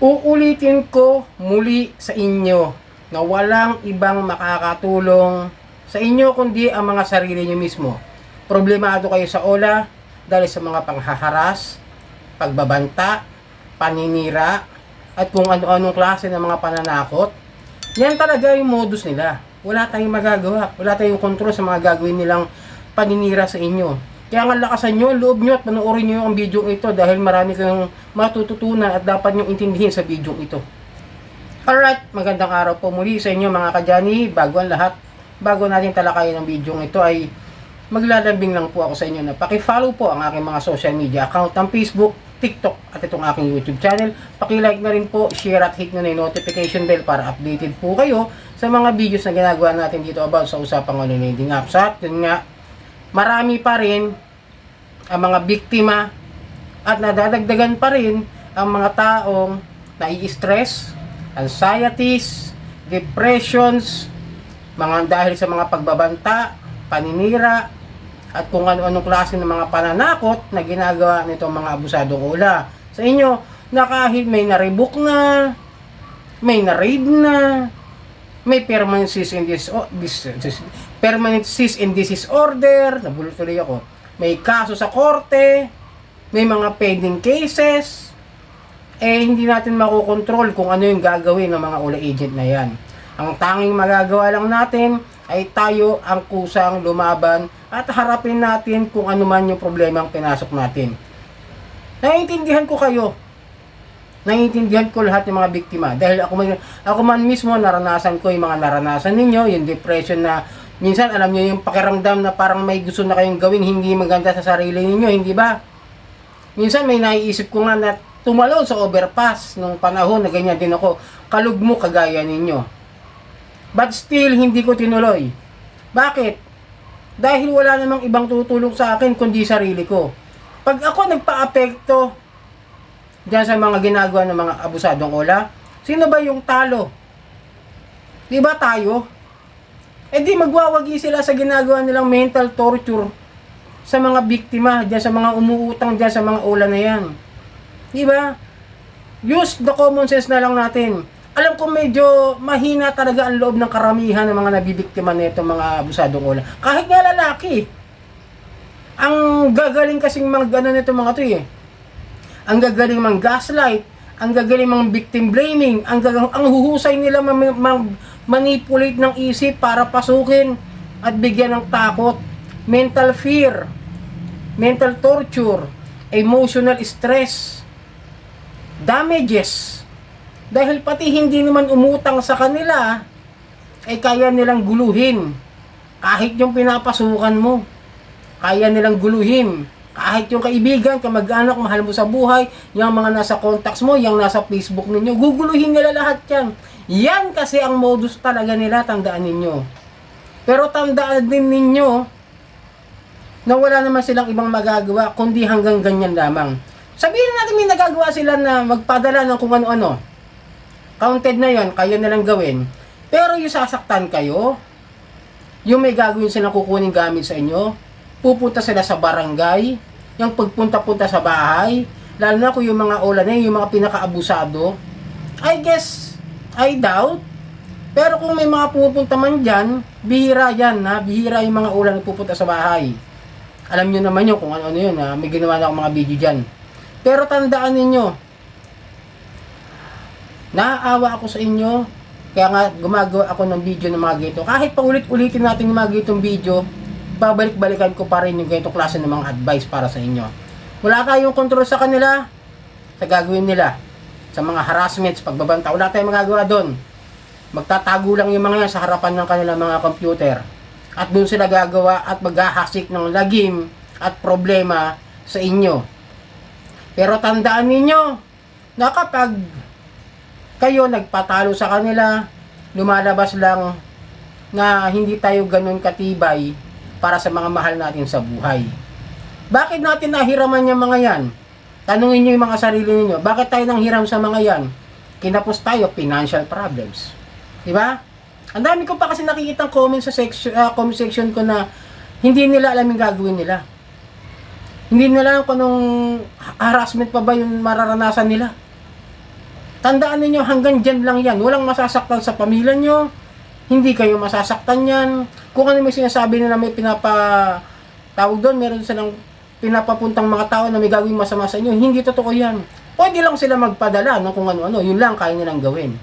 Uulitin ko muli sa inyo na walang ibang makakatulong sa inyo kundi ang mga sarili nyo mismo. Problemado kayo sa OLA dahil sa mga panghaharas, pagbabanta, paninira, at kung ano-anong klase ng mga pananakot. Yan talaga yung modus nila. Wala tayong magagawa. Wala tayong kontrol sa mga gagawin nilang paninira sa inyo. Kaya nga lakasan nyo, loob nyo at panoorin nyo ang video ito dahil marami kayong matututunan at dapat nyo intindihin sa video ito. Alright, magandang araw po muli sa inyo mga kadyani. Bago ang lahat, bago natin talakayin ang video ito ay maglalambing lang po ako sa inyo na paki-follow po ang aking mga social media account, ang Facebook, TikTok at itong aking YouTube channel. Paki-like na rin po, share at hit nyo na yung notification bell para updated po kayo sa mga videos na ginagawa natin dito about sa usapang online lending apps. At yun nga, marami pa rin ang mga biktima at nadadagdagan pa rin ang mga taong nai-stress, anxieties, depressions, mga dahil sa mga pagbabanta, paninira, at kung ano-anong klase ng mga pananakot na ginagawa nitong mga abusadong OLA sa inyo, na kahit may na-revoke na, may na-raid na, may permanent cease and desist order, nabulol tuloy ako, may kaso sa korte, may mga pending cases, hindi natin makokontrol kung ano yung gagawin ng mga OLA agent na yan. Ang tanging magagawa lang natin ay tayo ang kusang lumaban at harapin natin kung ano man yung problema ang pinasok natin. Naiintindihan ko kayo. Naiintindihan ko lahat ng mga biktima. Dahil ako man mismo naranasan ko yung mga naranasan ninyo, yung depression na minsan alam niyo yung pakiramdam na parang may gusto na kayong gawin hindi maganda sa sarili ninyo, hindi ba? Minsan may naiisip ko nga na tumalon sa overpass nung panahon na ganyan din ako. Kalugmo kagaya ninyo. But still, hindi ko tinuloy. Bakit? Dahil wala namang ibang tutulong sa akin kundi sarili ko. Pag ako nagpa-apekto diyan sa mga ginagawa ng mga abusadong OLA, sino ba yung talo? Di ba tayo? Di magwawagi sila sa ginagawa nilang mental torture sa mga biktima, diyan sa mga umuutang diyan sa mga OLA na yan. Di ba? Use the common sense na lang natin. Alam ko medyo mahina talaga ang loob ng karamihan ng mga nabibiktima nito mga abusadong OLA. Kahit nga lalaki. Ang gagaling kasing mga gano'n nito mga to eh. Ang gagaling mang gaslight, ang gagaling mang victim blaming, ang huhusay nila manipulate ng isip para pasukin at bigyan ng takot, mental fear, mental torture, emotional stress, damages. Dahil pati hindi naman umutang sa kanila, ay kaya nilang guluhin. Kahit yung pinapasukan mo, kaya nilang guluhin. Kahit yung kaibigan, kamag-anak, mahal mo sa buhay, yung mga nasa contacts mo, yung nasa Facebook ninyo, guguluhin nila lahat yan. Yan kasi ang modus talaga nila, tandaan ninyo. Pero tandaan din ninyo, na wala naman silang ibang magagawa, kundi hanggang ganyan lamang. Sabihin natin may nagagawa sila na magpadala ng kung ano-ano. Counted na yon, kayo na lang gawin. Pero yung sasaktan kayo, yung may gagawin silang kukunin gamit sa inyo, pupunta sila sa barangay, yung pagpunta-punta sa bahay, lalo na kung yung mga OLA na yung mga pinaka-abusado, I guess, I doubt. Pero kung may mga pupunta man dyan, bihira yan, ha? Bihira yung mga OLA na pupunta sa bahay. Alam nyo naman yun kung ano-ano yun, ha? May ginawa na akong mga video dyan. Pero tandaan ninyo, naaawa ako sa inyo, kaya nga gumagawa ako ng video ng mga ganito. Kahit paulit-ulitin natin yung mga ganitong video, babalik-balikan ko pa rin yung ganitong klase ng mga advice para sa inyo. Wala tayong kontrol sa kanila, sa gagawin nila, sa mga harassments, pagbabanta, wala tayong magagawa doon. Magtatago lang yung mga yan sa harapan ng kanilang mga computer. At doon sila gagawa at maghahasik ng lagim at problema sa inyo. Pero tandaan ninyo, na kapag kayo nagpatalo sa kanila, lumalabas lang na hindi tayo ganun katibay para sa mga mahal natin sa buhay. Bakit natin nahiraman yung mga yan? Tanungin nyo yung mga sarili ninyo, bakit tayo nanghiram sa mga yan? Kinapos tayo, financial problems. Diba? Ang dami ko pa kasi nakikitang comment sa comment section ko na hindi nila alam yung gagawin nila. Hindi nila alam kung anong harassment pa ba yung mararanasan nila. Tandaan ninyo, hanggang dyan lang yan. Walang masasaktan sa pamilya nyo. Hindi kayo masasaktan yan. Kung ano may sinasabi nila, may tawag doon, meron silang pinapapuntang mga tao na may gagawin masama sa inyo. Hindi totoo yan. Pwede lang sila magpadala ng kung ano-ano. Yun lang kaya nilang gawin.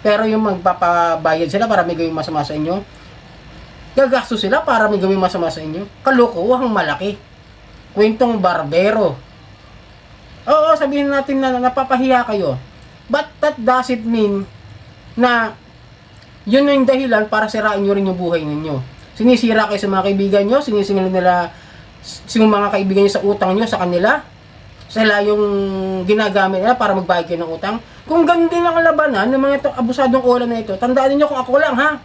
Pero yung magpapabayad sila para may gawin masama sa inyo, gagasto sila para may gawin masama sa inyo. Kalokohang malaki. Kwentong barbero. Oo, sabihin natin na napapahiya kayo. But that doesn't mean na yun yung dahilan para sirain nyo rin yung buhay ninyo. Sinisira kayo sa mga kaibigan nyo, sinisingil nila yung mga kaibigan nyo sa utang nyo sa kanila. Sila yung ginagamit nila para magbayad kayo ng utang. Kung ganun din ang labanan ng mga abusadong ola na ito, tandaan niyo kung ako lang ha.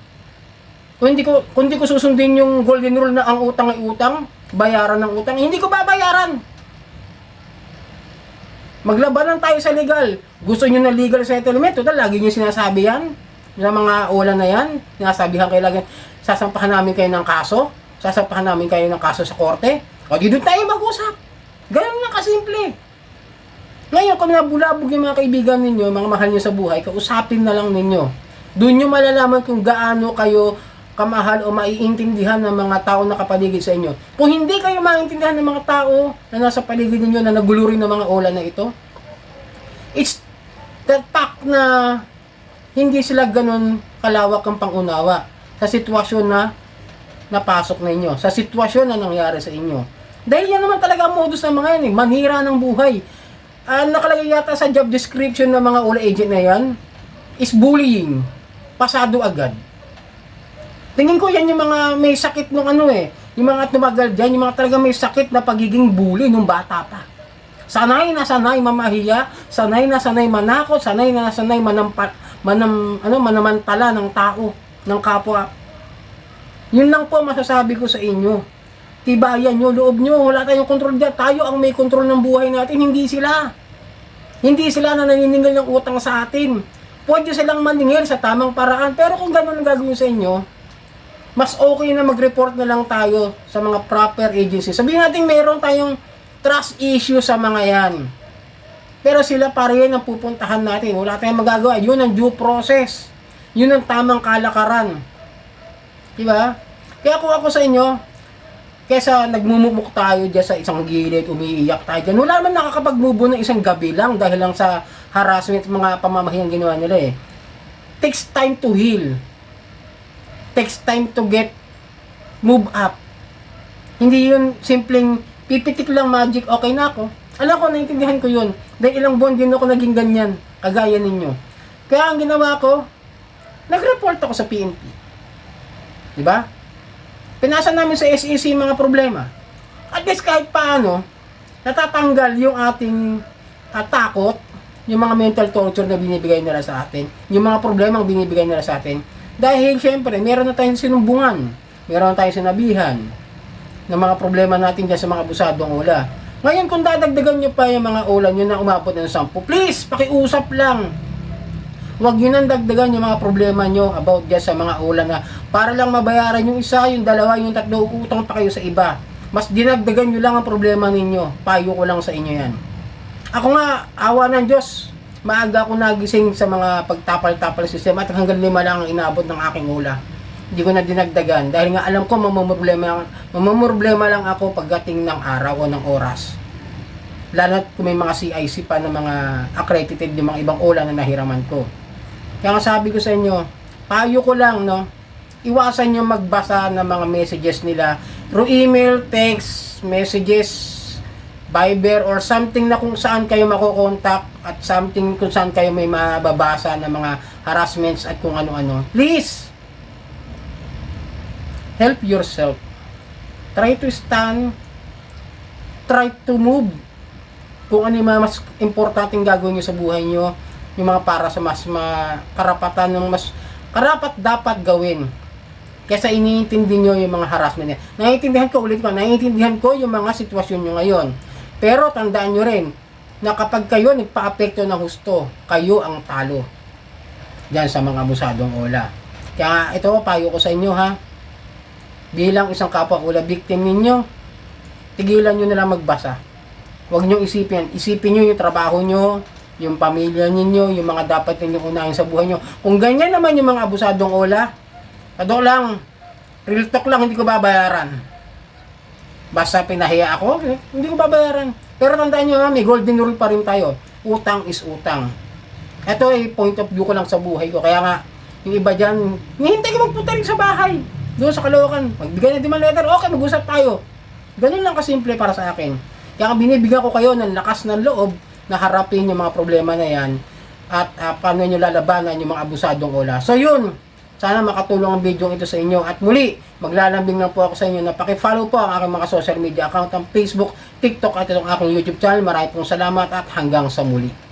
Kung hindi ko susundin yung golden rule na ang utang ay utang, bayaran ng utang, hindi ko babayaran. Maglabanan tayo sa legal. Gusto nyo na legal settlement? Total, lagi nyo sinasabi yan. Yung mga ola na yan, sinasabihan kayo lagi, sasampahan namin kayo ng kaso, sasampahan namin kayo ng kaso sa korte. O di doon tayo mag-usap. Ganun lang kasimple. Ngayon, kung nabulabog yung mga kaibigan ninyo, mga mahal nyo sa buhay, kausapin na lang ninyo. Doon nyo malalaman kung gaano kayo kamahal o maiintindihan ng mga tao na kapaligid sa inyo. Kung hindi kayo maiintindihan ng mga tao na nasa paligid ninyo na nagulo rin ng mga ola na ito, it's the fact na hindi sila ganun kalawak ang pangunawa sa sitwasyon na napasok na inyo, sa sitwasyon na nangyari sa inyo. Dahil yan naman talaga ang modus ng mga yan, manhira ng buhay. Nakalagay yata sa job description ng mga ola agent na yan is bullying. Pasado agad. Tingin ko yan yung mga may sakit nung yung mga tumagal dyan, yung mga talaga may sakit na pagiging bully nung bata pa. Sanay na sanay mamahiya, sanay na sanay manakot, sanay na sanay manamantala ng tao, ng kapwa. Yun lang po masasabi ko sa inyo. Tibayan nyo, loob nyo, wala tayong kontrol dyan. Tayo ang may kontrol ng buhay natin, hindi sila. Hindi sila na naniningil ng utang sa atin. Pwede silang maningil sa tamang paraan, pero kung gano'n ang gagawin sa inyo, mas okay na mag-report na lang tayo sa mga proper agency. Sabihin natin meron tayong trust issue sa mga yan. Pero sila pa rin ang pupuntahan natin. Wala tayong magagawa. Yun ang due process. Yun ang tamang kalakaran. Diba? Kaya kung ako sa inyo, kesa nagmumukmuk tayo dyan sa isang gilid, umiiyak tayo dyan, wala naman nakakapag-move ng isang gabi lang dahil lang sa harassment, mga pamamahiyang ginawa nila eh. Takes time to heal. Takes time to get move up. Hindi yun simpleng pipitik lang magic, okay na ako. Alam ko, naintindihan ko yun. Dahil ilang buwan din ako naging ganyan, kagaya ninyo. Kaya ang ginawa ko, nag-report ako sa PNP. Diba? Pinasa namin sa SEC mga problema. At least kahit paano, natatanggal yung ating takot, yung mga mental torture na binibigay nila sa atin, yung mga problema ang binibigay nila sa atin. Dahil syempre, meron na tayong sinumbungan, meron na tayong sinabihan ng mga problema natin dyan sa mga abusadong ola. Ngayon, kung dadagdagan nyo pa yung mga ola nyo na umabot ng 10, please, pakiusap lang. Huwag nyo nang dagdagan yung mga problema nyo about dyan sa mga ola na para lang mabayaran yung isa, yung dalawa, yung tatlo, utang pa kayo sa iba. Mas dinagdagan nyo lang ang problema ninyo. Payo ko lang sa inyo yan. Ako nga, awa ng Diyos, maaga ako nagising sa mga pagtapal-tapal sistema at hanggang 5 lang ang inabot ng aking ula. Hindi ko na dinagdagan dahil nga alam ko mamamroblema lang ako pagdating ng araw o ng oras. Lalo kung may mga CIC pa na mga accredited yung mga ibang ula na nahiraman ko. Kaya nga sabi ko sa inyo, payo ko lang, no, iwasan nyo magbasa ng mga messages nila through email, text, messages, Viber or something na kung saan kayo makokontak at something kung saan kayo may mababasa ng mga harassments at kung ano-ano. Please, help yourself. Try to stand, try to move. Kung ano yung mas importanteng gagawin nyo sa buhay nyo, yung mga para sa mas karapatan ng mas karapat dapat gawin. Kesa iniintindi nyo yung mga harassment niya. Naiintindihan ko, ulit ko, naiintindihan ko yung mga sitwasyon nyo ngayon. Pero tandaan nyo rin na kapag kayo nagpa-apekto ng husto, kayo ang talo dyan sa mga abusadong ola. Kaya ito, payo ko sa inyo ha. Bilang isang kapwa ola victim ninyo, tigilan nyo na lang magbasa. Huwag nyo isipin. Isipin nyo yung trabaho nyo, yung pamilya ninyo, yung mga dapat ninyong unahin sa buhay nyo. Kung ganyan naman yung mga abusadong ola, kadok lang, real talk lang, hindi ko babayaran. Basta pinahiya ako, hindi ko babayaran. Pero tandaan nyo may golden rule pa rin tayo. Utang is utang. Ito ay point of view ko lang sa buhay ko. Kaya nga, yung iba dyan, hihintay ko magpunta rin sa bahay. Doon sa Caloocan. Magbigay na demand letter, okay, mag-usap tayo. Ganun lang kasimple para sa akin. Kaya binibigyan ko kayo ng lakas ng loob na harapin yung mga problema na yan at paano nyo lalabanan yung mga abusadong ola. So yun, sana makatulong ang video ito sa inyo. At muli, maglalambing lang po ako sa inyo na paki-follow po ang aking mga social media account, ang Facebook, TikTok at itong aking YouTube channel. Maraming pong salamat at hanggang sa muli.